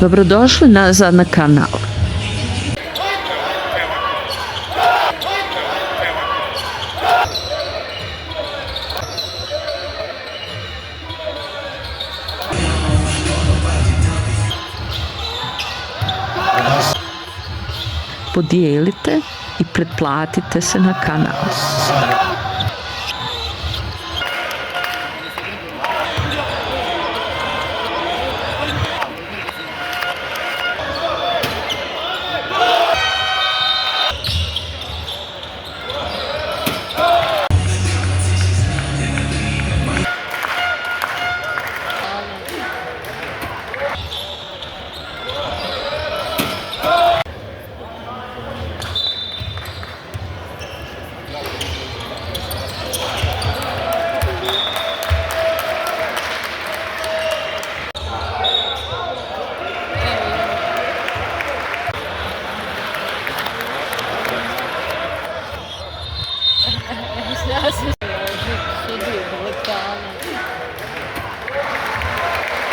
Dobrodošli nazad na kanal. Podijelite i pretplatite se na kanal.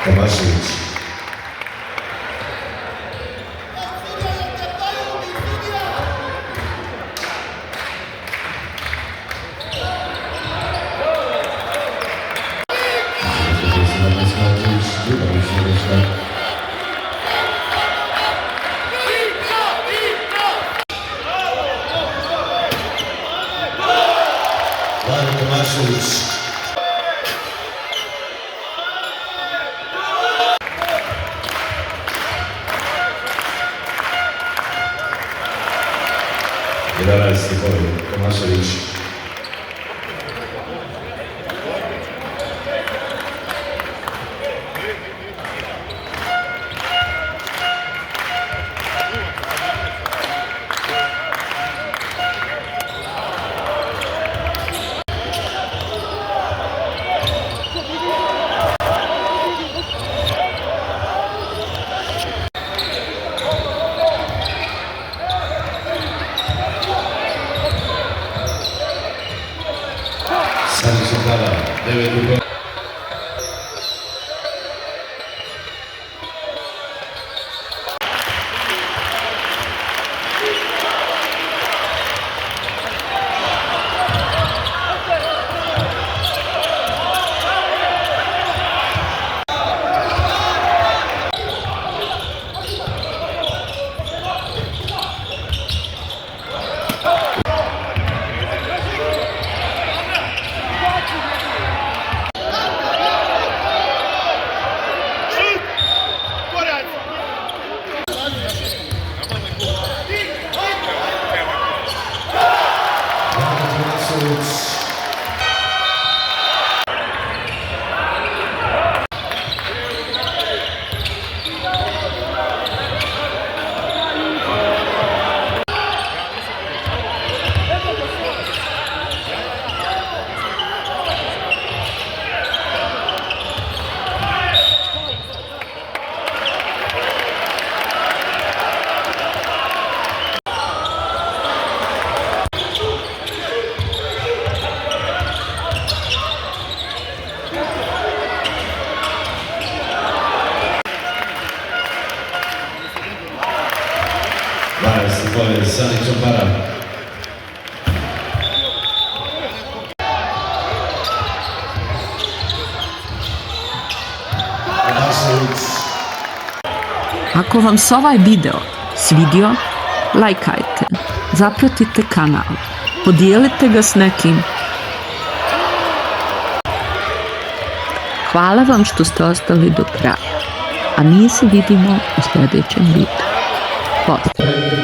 Tomašević. Tomašević. Jedanesti broj Tomašević. Sani Sokala, 9 broj. Sani Sokala. Ako vam se ovaj video svidio, lajkajte, zapratite kanal, podijelite ga s nekim. Hvala vam što ste ostali do kraja, a mi se vidimo u sljedećem videu. Pozdrav!